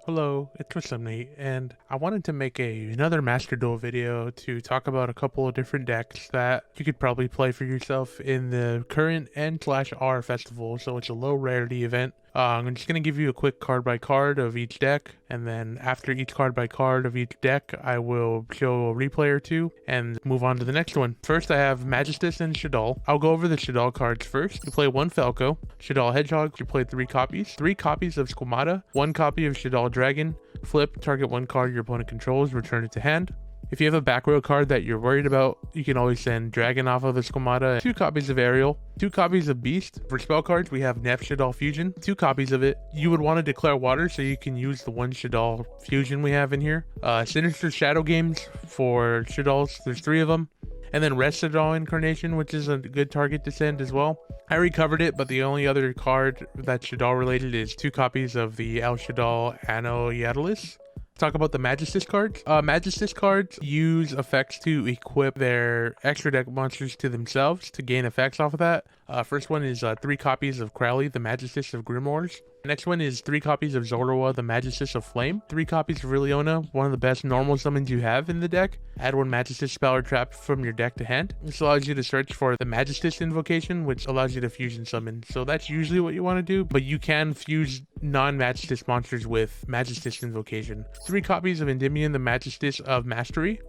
Hello, it's Nate, and I wanted to make another Master Duel video to talk about a couple of different decks that you could probably play for yourself in the current N/R festival, so it's a low rarity event. I'm just going to give you a quick card by card of each deck, and then after each card by card of each deck, I will show a replay or two and move on to the next one. First, I have Magistus and Shaddoll. I'll go over the Shaddoll cards first. You play one Falco, Shaddoll Hedgehog, you play 3 copies, 3 copies of Squamata, 1 copy of Shaddoll Dragon, flip, target 1 card your opponent controls, return it to hand. If you have a back row card that you're worried about, you can always send Dragon off of the Squamata, 2 copies of Aerial, 2 copies of Beast. For spell cards, we have Nef Shaddoll Fusion, 2 copies of it. You would want to declare water so you can use the 1 Shaddoll Fusion we have in here. Sinister Shadow Games for Shaddolls, there's 3 of them. And then Rest Shaddoll Incarnation, which is a good target to send as well. I already covered it, but the only other card that's Shaddoll related is 2 copies of the El Shaddoll Anno Yadalis. Talk about the Magistus cards. Magistus cards use effects to equip their extra deck monsters to themselves to gain effects off of that. First one is 3 copies of Crowley, the Magistus of Grimoires. Next one is 3 copies of Zorua, the Magistus of Flame. 3 copies of Iliona, one of the best normal summons you have in the deck. Add 1 Magistus spell or trap from your deck to hand. This allows you to search for the Magistus invocation, which allows you to fusion summon. So that's usually what you want to do, but you can fuse non-Magistus monsters with Magistus invocation. 3 copies of Endymion, the Magistus of Mastery.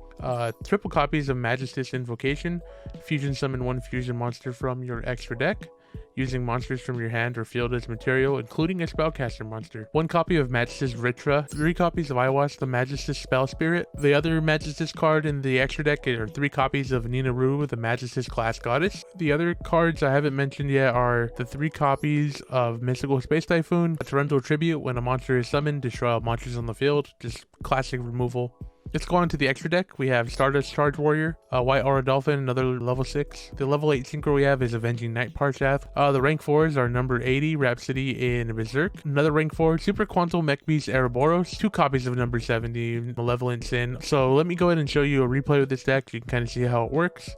Triple copies of Magistus invocation. Fusion summon 1 fusion monster from your extra deck, using monsters from your hand or field as material, including a spellcaster monster. 1 copy of Magistus Vritra, 3 copies of Iwas, the Magistus Spell Spirit. The other Magistus card in the extra deck are 3 copies of Ninaru, the Magistus Class Goddess. The other cards I haven't mentioned yet are the 3 copies of Mystical Space Typhoon, a Torrential Tribute. When a monster is summoned, destroy all monsters on the field. Just classic removal. Let's go on to the extra deck. We have Stardust Charge Warrior, White Aura Dolphin, another level 6. The level 8 synchro we have is Avenging Night Parshath. The rank 4s are number 80, Rhapsody in Berserk. Another rank 4, Super Quantal Mech Beast Ouroboros. 2 copies of number 70, Malevolent Sin. So let me go ahead and show you a replay with this deck so you can kind of see how it works.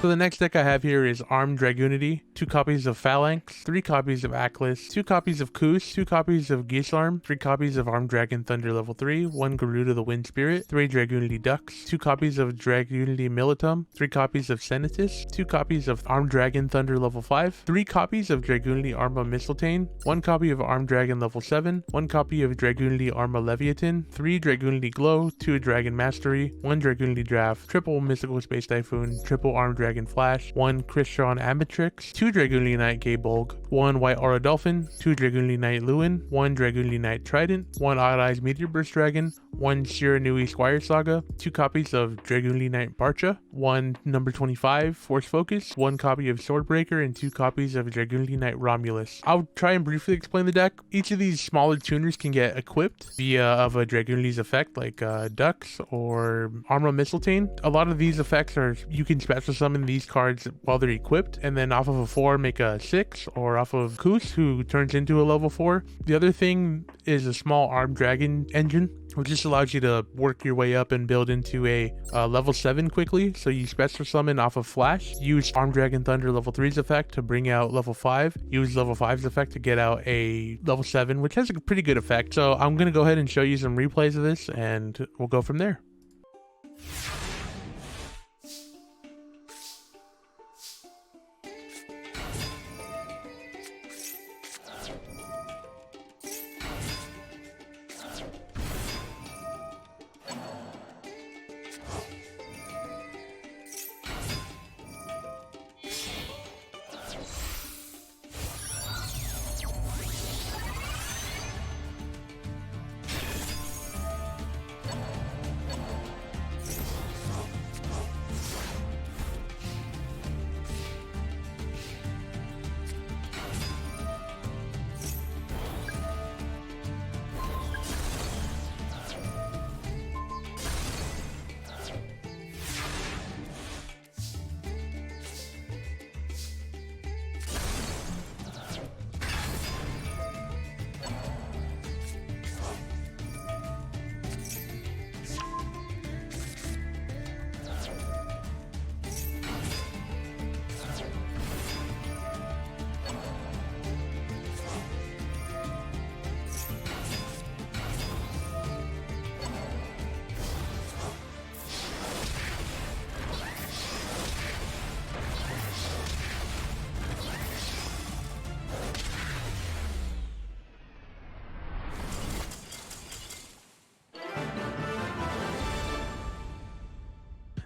So the next deck I have here is Armed Dragunity, 2 copies of Phalanx, 3 copies of Atlas, 2 copies of Kus, 2 copies of Gislarm, 3 copies of Armed Dragon Thunder level 3, 1 Garuda the Wind Spirit, 3 Dragunity Ducks, 2 copies of Dragunity Militum, 3 copies of Senatus, 2 copies of Armed Dragon Thunder level 5, 3 copies of Dragunity Arma Mistletoe, 1 copy of Armed Dragon level 7, 1 copy of Dragunity Arma Leviathan, 3 Dragunity Glow, 2 Dragon Mastery, 1 Dragunity Draft, triple Mystical Space Typhoon, triple Armed Dragon Flash, 1 Christian Amatrix, 2 Dragunity Knight Gaybolg, 1 White Aura Dolphin, 2 Dragunity Knight Lewin, 1 Dragunity Knight Trident, 1 Odd Eyes Meteor Burst Dragon, 1 Shiranui Squire Saga, 2 copies of Dragunity Knight Barcha, 1 number 25 Force Focus, 1 copy of Swordbreaker, and 2 copies of Dragunity Knight Romulus. I'll try and briefly explain the deck. Each of these smaller tuners can get equipped via of a Dragunity's effect, like Ducks or Arma Mistletoe. A lot of these effects are, you can special summon summon these cards while they're equipped, and then off of a 4 make a 6, or off of Koos, who turns into a level 4. The other thing is a small armed dragon engine, which just allows you to work your way up and build into a level 7 quickly. So you special summon off of Flash, use Armed Dragon Thunder level 3's effect to bring out level 5, use level 5's effect to get out a level 7, which has a pretty good effect. So I'm going to go ahead and show you some replays of this, and we'll go from there.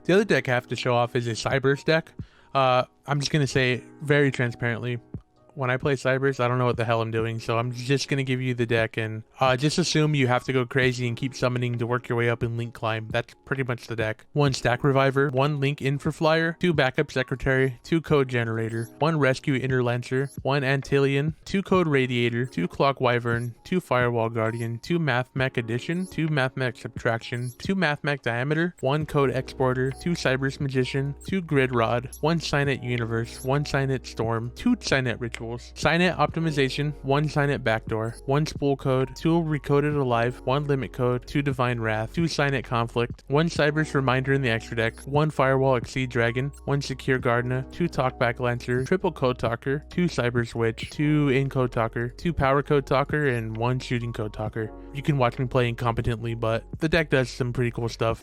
The other deck I have to show off is a Cyberse deck. I'm just going to say very transparently, when I play Cyberse, I don't know what the hell I'm doing, so I'm just going to give you the deck, and just assume you have to go crazy and keep summoning to work your way up in Link Climb. That's pretty much the deck. 1 Stack Reviver, 1 Link Infra Flyer, 2 Backup Secretary, 2 Code Generator, 1 Rescue Inner Lancer, 1 Antillion, 2 Code Radiator, 2 Clock Wyvern, 2 Firewall Guardian, 2 Math Mech Addition, 2 Math Mech Subtraction, 2 Math Mech Diameter, 1 Code Exporter, 2 Cyberse Magician, 2 Grid Rod, 1 Signet Universe, 1 Signet Storm, 2 Signet Rituals, Signet Optimization, 1 Signet Backdoor, 1 Spool Code, 2 Recoded Alive, 1 Limit Code, 2 Divine Wrath, 2 Signet Conflict, 1 Cyberse Reminder in the extra deck, 1 Firewall Exceed Dragon, 1 Secure Gardena, 2 Talkback Lancer, Triple Code Talker, 2 Cyberse Witch, 2 In Code Talker, 2 Power Code Talker, and 1 Shooting Code Talker. You can watch me play incompetently, but the deck does some pretty cool stuff.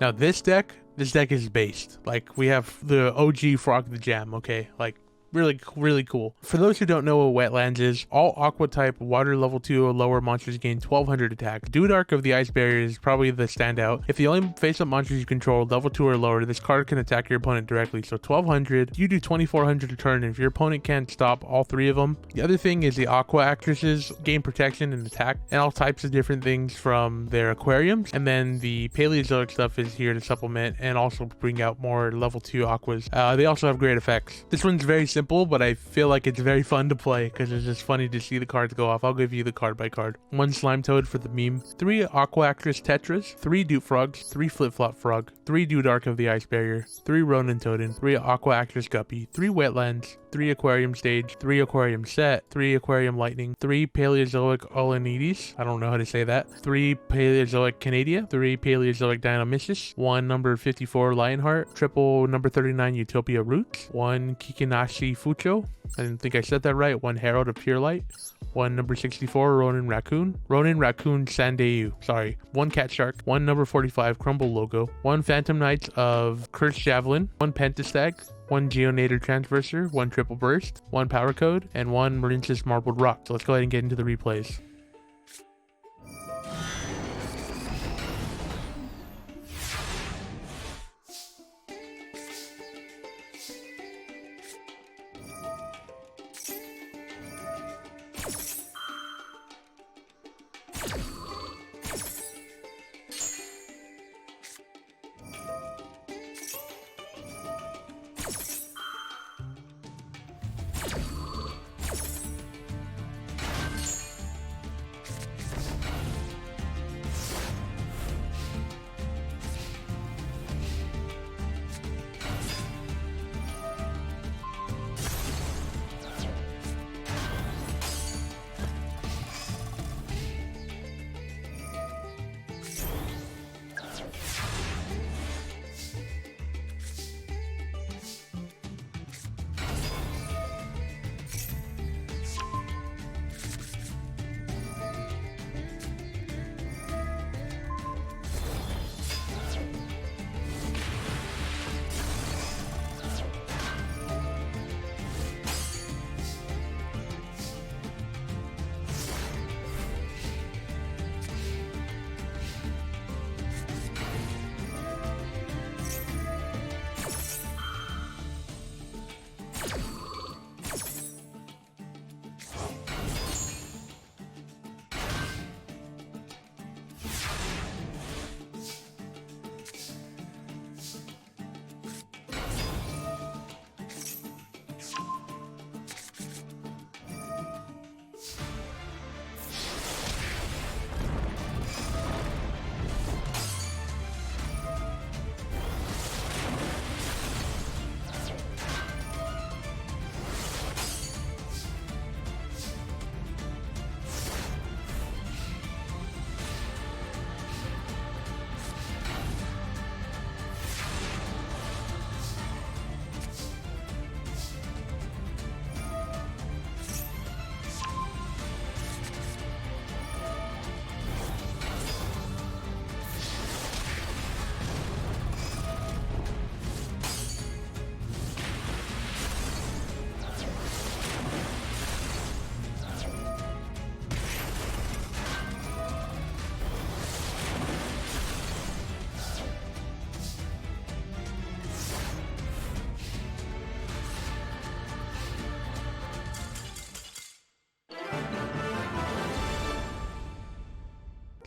Now this deck is based. Like, we have the OG Frog the Jam, okay? Like, really cool. For those who don't know what Wetlands is, all aqua type water level 2 or lower monsters gain 1200 attack. Dudark of the Ice Barrier is probably the standout. If the only face-up monsters you control level 2 or lower, this card can attack your opponent directly. So 1200, you do 2400 a turn. If your opponent can't stop all 3 of them. The other thing is the aqua actresses gain protection and attack and all types of different things from their aquariums. And then the Paleozoic stuff is here to supplement and also bring out more level 2 aquas. They also have great effects. This one's very simple, but I feel like it's very fun to play because it's just funny to see the cards go off. I'll give you the card by card. 1 Slime Toad for the meme, 3 aquaactress Tetras, 3 Dupe Frogs, 3 Flip Flop Frog, 3 Dudark of the Ice Barrier, 3 Ronin Toadin, 3 aquaactress Guppy, 3 Wetlands, 3 Aquarium Stage, 3 Aquarium Set, 3 Aquarium Lightning, 3 Paleozoic Olenides, I don't know how to say that, 3 Paleozoic Canadia, 3 Paleozoic Dionysus, 1 number 54 Lionheart, triple number 39 Utopia Roots, 1 Kikinashi Fucho, I didn't think I said that right, 1 Herald of Pure Light, 1 number 64 Ronin Raccoon Sandeu, sorry, 1 Cat Shark, 1 number 45 Crumble Logo, 1 Phantom Knights of Cursed Javelin, 1 Pentastag, 1 Geonator Transverser, 1 Triple Burst, 1 Power Code, and 1 Marinsis Marbled Rock. So let's go ahead and get into the replays.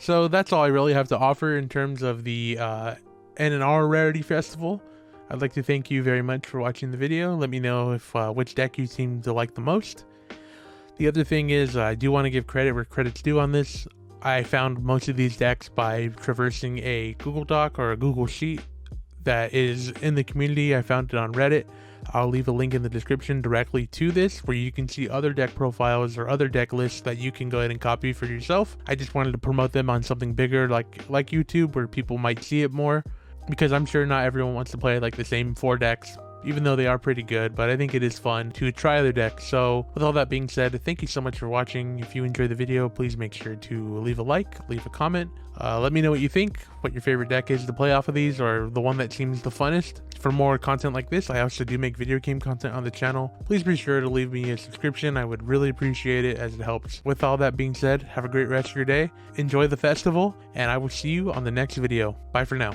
So that's all I really have to offer in terms of the NNR Rarity Festival. I'd like to thank you very much for watching the video. Let me know if which deck you seem to like the most. The other thing is I do want to give credit where credit's due on this. I found most of these decks by traversing a Google Doc or a Google Sheet that is in the community. I found it on Reddit. I'll leave a link in the description directly to this where you can see other deck profiles or other deck lists that you can go ahead and copy for yourself. I just wanted to promote them on something bigger like YouTube where people might see it more, because I'm sure not everyone wants to play like the same 4 decks even though they are pretty good, but I think it is fun to try other decks. So with all that being said, thank you so much for watching. If you enjoyed the video, please make sure to leave a like, leave a comment. Let me know what you think, what your favorite deck is to play off of these, or the one that seems the funnest. For more content like this, I also do make video game content on the channel. Please be sure to leave me a subscription. I would really appreciate it as it helps. With all that being said, have a great rest of your day, enjoy the festival, and I will see you on the next video. Bye for now.